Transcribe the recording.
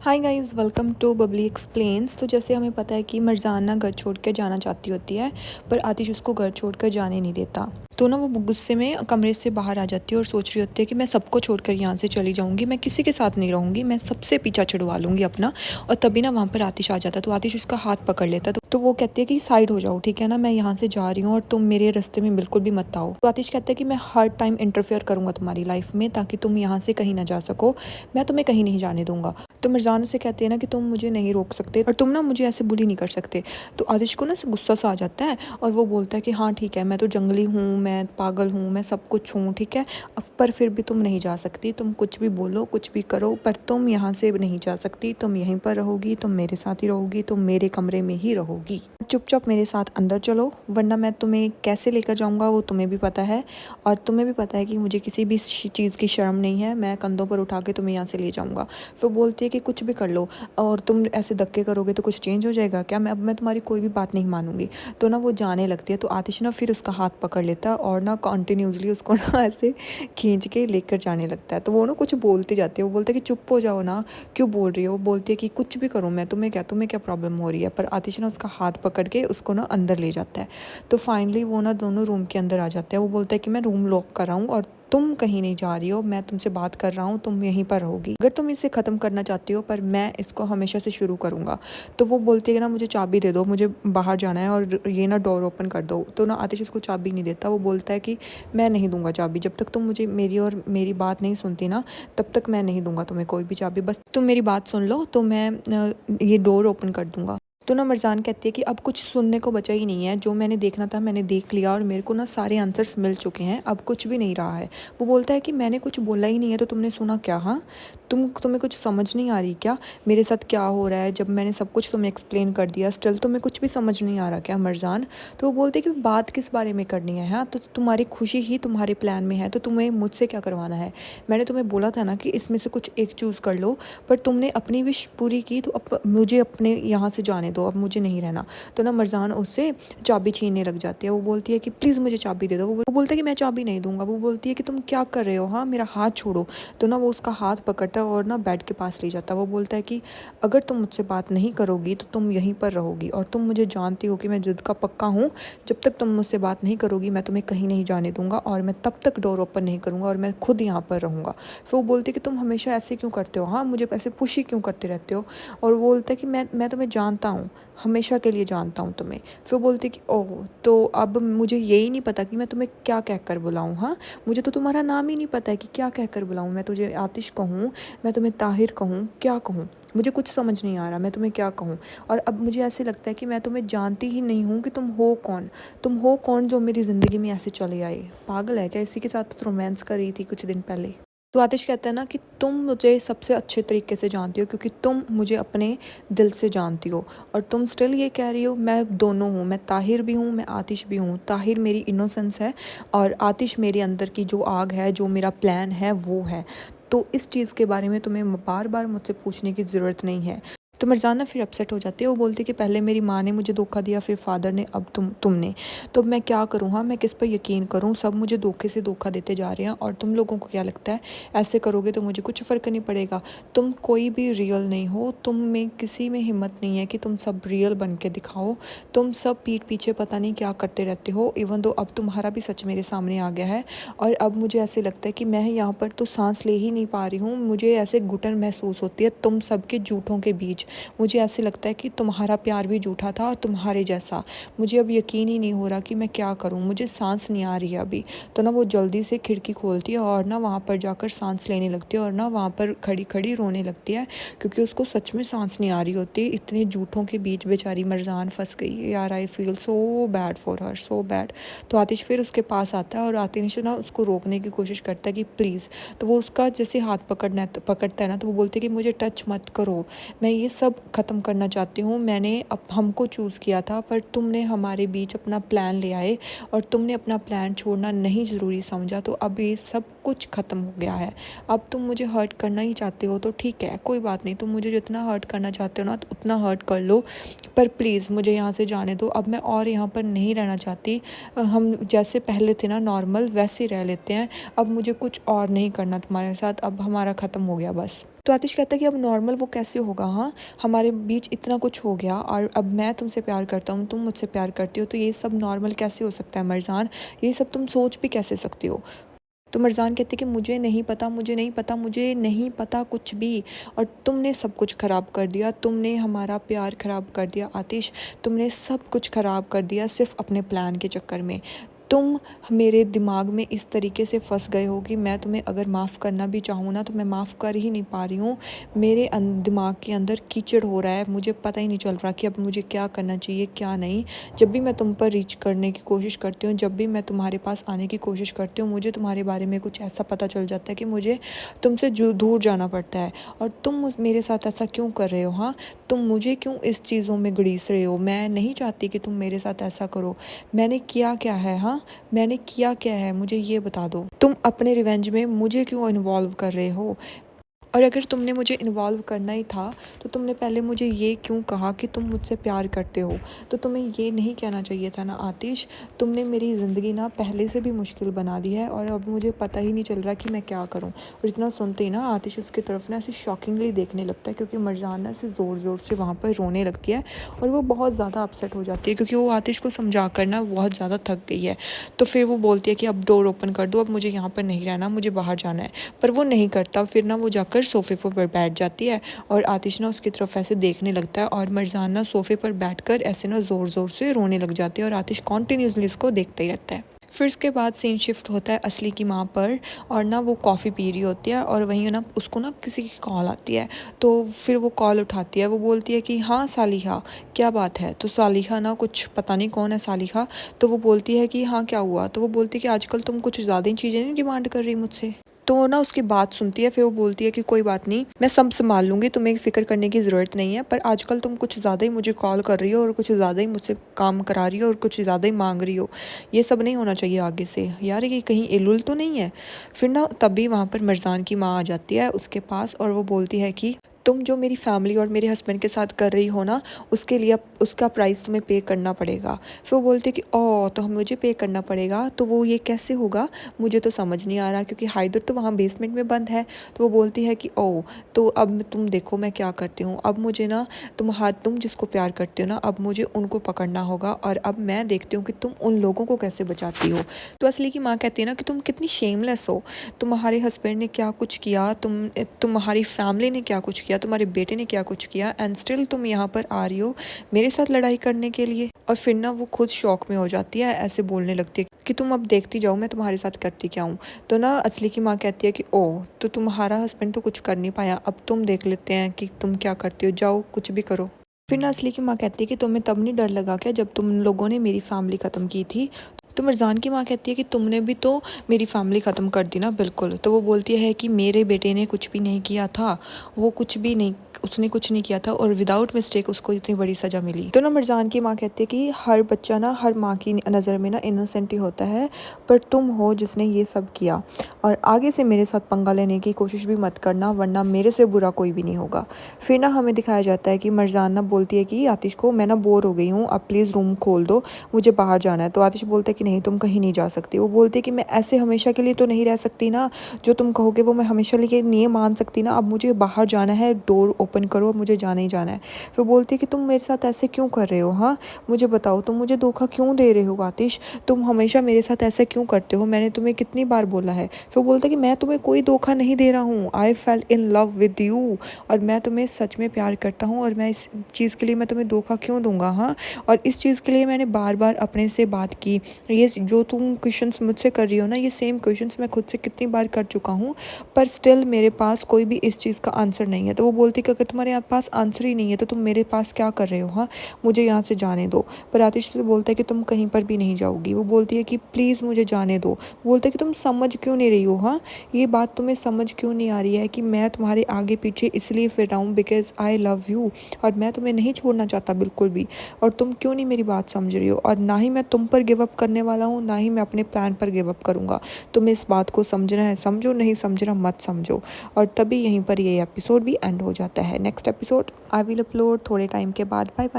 Hi guys, welcome to Babli explains. तो जैसे हमें पता है कि मरजाना घर छोड़ कर जाना चाहती होती है, पर आतिश उसको घर छोड़ कर जाने नहीं देता। तो ना वो गुस्से में कमरे से बाहर आ जाती है और सोच रही होती है कि मैं सबको छोड़कर यहाँ से चली जाऊँगी, मैं किसी के साथ नहीं रहूँगी, मैं सबसे पीछा छुड़वा लूँगी अपना। और तभी ना वहाँ पर आतिश आ जाता है, तो आतिश उसका हाथ पकड़ लेता है। तो वो कहती है कि साइड हो जाओ, ठीक है ना, मैं यहाँ से जा रही हूँ और तुम मेरे रास्ते में बिल्कुल भी मत आओ। तो आतिश कहता है कि मैं हर टाइम इंटरफेयर करूँगा तुम्हारी लाइफ में, ताकि तुम यहाँ से कहीं ना जा सको, मैं तुम्हें कहीं नहीं जाने दूंगा। तो मिर्जान उसे कहते हैं ना कि तुम मुझे नहीं रोक सकते और तुम ना मुझे ऐसे बुली नहीं कर सकते। तो आतिश को ना गुस्सा सा आ जाता है और वो बोलता है कि हाँ ठीक है, मैं तो जंगली हूँ, मैं पागल हूँ, मैं सब कुछ हूँ, ठीक है, अब पर फिर भी तुम नहीं जा सकती, तुम कुछ भी बोलो, कुछ भी करो, पर तुम यहाँ से नहीं जा सकती, तुम यहीं पर रहोगी, तुम मेरे साथ ही रहोगी, तुम मेरे कमरे में ही रहोगी। चुपचाप मेरे साथ अंदर चलो, वरना मैं तुम्हें कैसे लेकर जाऊँगा वो तुम्हें भी पता है, और तुम्हें भी पता है कि मुझे किसी भी चीज़ की शर्म नहीं है, मैं कंधों पर उठा के तुम्हें यहाँ से ले जाऊँगा। फिर बोलती है कि कुछ भी कर लो और तुम ऐसे धक्के करोगे तो कुछ चेंज हो जाएगा क्या, मैं तुम्हारी कोई भी बात नहीं मानूंगी। तो ना वो जाने लगती है, तो आतिश ना फिर उसका हाथ पकड़ लेता है और ना कॉन्टिन्यूसली उसको ना ऐसे खींच के लेकर जाने लगता है। तो वो ना कुछ बोलती जाती है, वो बोलते है कि चुप हो जाओ ना, क्यों बोल रही हो। वो बोलती है कि कुछ भी करूँ मैं, तुम्हें क्या प्रॉब्लम हो रही है। पर आतिश ना उसका हाथ पकड़ के उसको ना अंदर ले जाता है। तो फाइनली वो ना दोनों रूम के अंदर आ जाते हैं। वो बोलता है कि मैं रूम लॉक कर रहा हूँ और तुम कहीं नहीं जा रही हो, मैं तुमसे बात कर रहा हूँ, तुम यहीं पर रहोगी अगर तुम इसे ख़त्म करना चाहती हो, पर मैं इसको हमेशा से शुरू करूँगा। तो वो बोलती है ना मुझे चाबी दे दो, मुझे बाहर जाना है और ये ना डोर ओपन कर दो। तो ना आतिश उसको चाबी नहीं देता। वो बोलता है कि मैं नहीं दूंगा चाबी, जब तक तुम मुझे मेरी बात नहीं सुनती ना, तब तक मैं नहीं दूंगा तुम्हें कोई भी चाबी, बस तुम मेरी बात सुन लो तो मैं ये डोर ओपन कर दूंगा। तो ना मरजान कहती है कि अब कुछ सुनने को बचा ही नहीं है, जो मैंने देखना था मैंने देख लिया और मेरे को ना सारे आंसर्स मिल चुके हैं, अब कुछ भी नहीं रहा है। वो बोलता है कि मैंने कुछ बोला ही नहीं है तो तुमने सुना क्या। हाँ, तुम्हें कुछ समझ नहीं आ रही क्या मेरे साथ क्या हो रहा है, जब मैंने सब कुछ तुम्हें एक्सप्लेन कर दिया स्टिल तुम्हें कुछ भी समझ नहीं आ रहा क्या मरजान। तो वो बोलते कि बात किस बारे में करनी है। हाँ, तो तुम्हारी खुशी ही तुम्हारे प्लान में है, तो तुम्हें मुझसे क्या करवाना है। मैंने तुम्हें बोला था ना कि इसमें से कुछ एक चूज़ कर लो, पर तुमने अपनी विश पूरी की, तो अब मुझे अपने यहाँ से जाने दो, अब मुझे नहीं रहना। तो ना मरजान उससे चाबी छीनने लग जाती है। वो बोलती है कि प्लीज़ मुझे चाबी दे दो। वो बोलता है कि मैं चाबी नहीं दूंगा। वो बोलती है कि तुम क्या कर रहे हो, हाँ मेरा हाथ छोड़ो। तो ना वो उसका हाथ पकड़ता है और ना बेड के पास ले जाता है। वो बोलता है कि अगर तुम मुझसे बात नहीं करोगी तो तुम यहीं पर रहोगी, और तुम मुझे जानती हो कि मैं जिद का पक्का हूँ, जब तक तुम मुझसे बात नहीं करोगी मैं तुम्हें कहीं नहीं जाने दूंगा, और मैं तब तक डोर ओपन नहीं करूँगा और मैं खुद यहाँ पर रहूँगा। फिर वो बोलती है कि तुम हमेशा ऐसे क्यों करते हो, हाँ मुझे ऐसे पुश ही क्यों करते रहते हो। और वो बोलता है कि मैं तुम्हें जानता हूँ, हमेशा के लिए जानता हूँ तुम्हें। फिर बोलती कि ओह, तो अब मुझे यही नहीं पता कि मैं तुम्हें क्या कहकर बुलाऊँ। हाँ, मुझे तो तुम्हारा नाम ही नहीं पता है कि क्या कहकर बुलाऊँ, मैं तुझे आतिश कहूँ, मैं तुम्हें ताहिर कहूँ, क्या कहूँ, मुझे कुछ समझ नहीं आ रहा मैं तुम्हें क्या कहूँ। और अब मुझे ऐसे लगता है कि मैं तुम्हें जानती ही नहीं हूँ कि तुम हो कौन जो मेरी ज़िंदगी में ऐसे चले आए। पागल है क्या, इसी के साथ तो रोमांस कर रही थी कुछ दिन पहले। तो आतिश कहता है ना कि तुम मुझे सबसे अच्छे तरीके से जानती हो, क्योंकि तुम मुझे अपने दिल से जानती हो, और तुम स्टिल ये कह रही हो मैं दोनों हूँ, मैं ताहिर भी हूँ, मैं आतिश भी हूँ। ताहिर मेरी इनोसेंस है और आतिश मेरे अंदर की जो आग है, जो मेरा प्लान है वो है। तो इस चीज़ के बारे में तुम्हें बार बार मुझसे पूछने की ज़रूरत नहीं है। तो मरजाना फिर अपसेट हो जाती है। वो बोलती कि पहले मेरी माँ ने मुझे धोखा दिया, फिर फादर ने, अब तुमने। तो मैं क्या करूँ, हाँ मैं किस पर यकीन करूँ, सब मुझे धोखे से धोखा देते जा रहे हैं। और तुम लोगों को क्या लगता है ऐसे करोगे तो मुझे कुछ फ़र्क नहीं पड़ेगा। तुम कोई भी रियल नहीं हो, तुम में किसी में हिम्मत नहीं है कि तुम सब रियल बन के दिखाओ। तुम सब पीठ पीछे पता नहीं क्या करते रहते हो, इवन दो अब तुम्हारा भी सच मेरे सामने आ गया है। और अब मुझे ऐसे लगता है कि मैं यहाँ पर तो सांस ले ही नहीं पा रही हूँ, मुझे ऐसे घुटन महसूस होती है तुम सबके झूठों के बीच। मुझे ऐसे लगता है कि तुम्हारा प्यार भी झूठा था और तुम्हारे जैसा। मुझे अब यकीन ही नहीं हो रहा कि मैं क्या करूं, मुझे सांस नहीं आ रही है अभी। तो ना वो जल्दी से खिड़की खोलती है और ना वहाँ पर जाकर सांस लेने लगती है, और ना वहाँ पर खड़ी खड़ी रोने लगती है, क्योंकि उसको सच में सांस नहीं आ रही होती। इतने झूठों के बीच बेचारी मरजान फंस गई है यार। I feel so bad for her, so bad. तो आतिश फिर उसके पास आता है और आतिश ना उसको रोकने की कोशिश करता है कि प्लीज़। तो वो उसका जैसे हाथ पकड़ता है ना, तो वो बोलते कि मुझे टच मत करो, मैं ये सब ख़त्म करना चाहती हूँ। मैंने अब हमको चूज़ किया था, पर तुमने हमारे बीच अपना प्लान ले आए और तुमने अपना प्लान छोड़ना नहीं ज़रूरी समझा, तो अब ये सब कुछ ख़त्म हो गया है। अब तुम मुझे हर्ट करना ही चाहते हो तो ठीक है, कोई बात नहीं, तुम मुझे जितना हर्ट करना चाहते हो ना तो उतना हर्ट कर लो, पर प्लीज़ मुझे यहाँ से जाने दो। अब मैं और यहाँ पर नहीं रहना चाहती। हम जैसे पहले थे ना नॉर्मल, वैसे रह लेते हैं। अब मुझे कुछ और नहीं करना तुम्हारे साथ, अब हमारा ख़त्म हो गया बस। तो आतिश कहता है कि अब नॉर्मल वो कैसे होगा, हाँ हमारे बीच इतना कुछ हो गया और अब मैं तुमसे प्यार करता हूँ, तुम मुझसे प्यार करती हो, तो ये सब नॉर्मल कैसे हो सकता है मरजान, ये सब तुम सोच भी कैसे सकती हो। तो मरजान कहती कि मुझे नहीं पता, मुझे नहीं पता, मुझे नहीं पता कुछ भी, और तुमने सब कुछ ख़राब कर दिया, तुमने हमारा प्यार ख़राब कर दिया आतिश, तुमने सब कुछ ख़राब कर दिया सिर्फ अपने प्लान के चक्कर में। तुम मेरे दिमाग में इस तरीके से फंस गए हो कि मैं तुम्हें अगर माफ़ करना भी चाहूँ ना तो मैं माफ़ कर ही नहीं पा रही हूँ। मेरे दिमाग के अंदर कीचड़ हो रहा है, मुझे पता ही नहीं चल रहा कि अब मुझे क्या करना चाहिए क्या नहीं। जब भी मैं तुम पर रीच करने की कोशिश करती हूँ, जब भी मैं तुम्हारे पास आने की कोशिश करती हूँ, मुझे तुम्हारे बारे में कुछ ऐसा पता चल जाता है कि मुझे तुमसे दूर जाना पड़ता है। और तुम मेरे साथ ऐसा क्यों कर रहे हो, हाँ तुम मुझे क्यों इस चीज़ों में घड़ीस रहे हो। मैं नहीं चाहती कि तुम मेरे साथ ऐसा करो। मैंने किया क्या है, हाँ मैंने किया क्या है, मुझे ये बता दो। तुम अपने रिवेंज में मुझे क्यों इन्वॉल्व कर रहे हो। और अगर तुमने मुझे इन्वॉल्व करना ही था तो तुमने पहले मुझे ये क्यों कहा कि तुम मुझसे प्यार करते हो। तो तुम्हें ये नहीं कहना चाहिए था ना आतिश। तुमने मेरी ज़िंदगी ना पहले से भी मुश्किल बना दी है और अब मुझे पता ही नहीं चल रहा कि मैं क्या करूँ। और इतना सुनते ही ना आतिश उसकी तरफ ना ऐसे शॉकिंगली देखने लगता है, क्योंकि मरजान ना ऐसे ज़ोर ज़ोर से वहाँ पर रोने लगती है और वो बहुत ज़्यादा अपसेट हो जाती है, क्योंकि वो आतिश को समझा कर ना बहुत ज़्यादा थक गई है। तो फिर वो बोलती है कि अब डोर ओपन कर दो, अब मुझे यहाँ पर नहीं रहना, मुझे बाहर जाना है। पर वो नहीं करता। फिर ना वो जाकर सोफ़े पर बैठ जाती है और आतिश ना उसकी तरफ ऐसे देखने लगता है और मरजान ना सोफ़े पर बैठकर ऐसे ना ज़ोर ज़ोर से रोने लग जाती है और आतिश कॉन्टीन्यूसली उसको देखता ही रहता है। फिर उसके बाद सीन शिफ्ट होता है असली की माँ पर, और ना वो कॉफ़ी पी रही होती है और वहीं ना उसको ना किसी की कॉल आती है। तो फिर वो कॉल उठाती है, वो बोलती है कि हाँ सालिहा क्या बात है। तो सालिहा ना कुछ पता नहीं कौन है सालिहा। तो वो बोलती है कि हाँ क्या हुआ। तो वो बोलती है कि आजकल तुम कुछ ज़्यादा ही चीज़ें नहीं डिमांड कर रही मुझसे। तो वो ना उसकी बात सुनती है, फिर वो बोलती है कि कोई बात नहीं, मैं सब संभाल लूँगी, तुम्हें फ़िक्र करने की ज़रूरत नहीं है, पर आजकल तुम कुछ ज़्यादा ही मुझे कॉल कर रही हो और कुछ ज़्यादा ही मुझसे काम करा रही हो और कुछ ज़्यादा ही मांग रही हो। ये सब नहीं होना चाहिए आगे से यार, ये कहीं इलुल तो नहीं है। फिर ना तभी वहाँ पर मरजान की माँ आ जाती है उसके पास और वो बोलती है कि तुम जो मेरी फैमिली और मेरे हस्बैंड के साथ कर रही हो ना, उसके लिए उसका प्राइस तुम्हें पे करना पड़ेगा। फिर वो बोलती है कि ओ तो हम मुझे पे करना पड़ेगा, तो वो ये कैसे होगा, मुझे तो समझ नहीं आ रहा, क्योंकि हाइदर तो वहाँ बेसमेंट में बंद है। तो वो बोलती है कि ओ तो अब तुम देखो मैं क्या करती हूँ, अब मुझे ना तुम जिसको प्यार करते हो ना, अब मुझे उनको पकड़ना होगा और अब मैं देखती हूँ कि तुम उन लोगों को कैसे बचाती हो। तो असली की माँ कहती है ना कि तुम कितनी शेमलेस हो, तुम्हारे हस्बैंड ने क्या कुछ किया, तुम्हारी फैमिली ने क्या कुछ किया, तुम्हारे बेटे ने क्या कुछ किया, एंड स्टिल तुम यहाँ पर आ रही हो मेरे साथ लड़ाई करने के लिए। और फिर ना वो खुद शॉक में हो जाती है, ऐसे बोलने लगती है कि तुम अब देखती जाओ मैं तुम्हारे साथ करती क्या हूँ। तो ना असली की माँ कहती है कि ओ तो तुम्हारा हस्बैंड तो कुछ कर नहीं पाया, अब तुम देख लेते हैं कि तुम क्या करती हो, जाओ कुछ भी करो। फिर ना असली की माँ कहती है कि तुम्हें तब नहीं डर लगा क्या जब तुम लोगों ने मेरी फैमिली ख़त्म की थी। तो मरजान की माँ कहती है कि तुमने भी तो मेरी फैमिली ख़त्म कर दी ना। बिल्कुल। तो वो बोलती है कि मेरे बेटे ने कुछ भी नहीं किया था, वो कुछ भी नहीं, उसने कुछ नहीं किया था और विदाउट मिस्टेक उसको इतनी बड़ी सज़ा मिली। तो ना मरजान की माँ कहती है कि हर बच्चा ना हर माँ की नज़र में ना इनोसेंट ही होता है, पर तुम हो जिसने ये सब किया और आगे से मेरे साथ पंगा लेने की कोशिश भी मत करना, वरना मेरे से बुरा कोई भी नहीं होगा। फिर ना हमें दिखाया जाता है कि मरजान ना बोलती है कि आतिश को मैं ना बोर हो गई हूँ, अब प्लीज़ रूम खोल दो, मुझे बाहर जाना है। तो आतिश बोलता है कि नहीं तुम कहीं नहीं जा सकती। वो बोलती है कि मैं ऐसे हमेशा के लिए तो नहीं रह सकती ना, जो तुम कहोगे वो मैं हमेशा के लिए नहीं मान सकती ना, अब मुझे बाहर जाना है, डोर ओपन करो, अब मुझे जाना ही जाना है। फिर बोलती है कि तुम मेरे साथ ऐसे क्यों कर रहे हो, हाँ मुझे बताओ, तुम मुझे धोखा क्यों दे रहे हो आतिश, तुम हमेशा मेरे साथ ऐसा क्यों करते हो, मैंने तुम्हें कितनी बार बोला है। फिर बोलता है कि मैं तुम्हें कोई धोखा नहीं दे रहा हूँ, I fell in love with you, और मैं तुम्हें सच में प्यार करता हूँ और मैं इस चीज़ के लिए मैं तुम्हें धोखा क्यों दूंगा, हाँ। और इस चीज़ के लिए मैंने बार बार अपने से बात की, ये जो तुम क्वेश्चंस मुझसे कर रही हो ना, ये सेम क्वेश्चंस मैं खुद से कितनी बार कर चुका हूँ, पर स्टिल मेरे पास कोई भी इस चीज़ का आंसर नहीं है। तो वो बोलती कि अगर तुम्हारे पास आंसर ही नहीं है तो तुम मेरे पास क्या कर रहे हो, हाँ मुझे यहाँ से जाने दो। पर आतिश से बोलता है कि तुम कहीं पर भी नहीं जाओगी। वो बोलती है कि प्लीज़ मुझे जाने दो। बोलता है कि तुम समझ क्यों नहीं रही हो, हाँ ये बात तुम्हें समझ क्यों नहीं आ रही है कि मैं तुम्हारे आगे पीछे इसलिए फिर रहा हूँ बिकॉज आई लव यू, और मैं तुम्हें नहीं छोड़ना चाहता बिल्कुल भी, और तुम क्यों नहीं मेरी बात समझ रही हो, और ना ही मैं तुम पर गिव अप करने वाला हूँ, ना ही मैं अपने प्लान पर गिव अप करूँगा। तुम्हें इस बात को समझना है समझो, नहीं समझना मत समझो। और तभी यहीं पर ये एपिसोड भी एंड हो जाता है। Next episode I will upload थोड़े टाइम के बाद। Bye bye.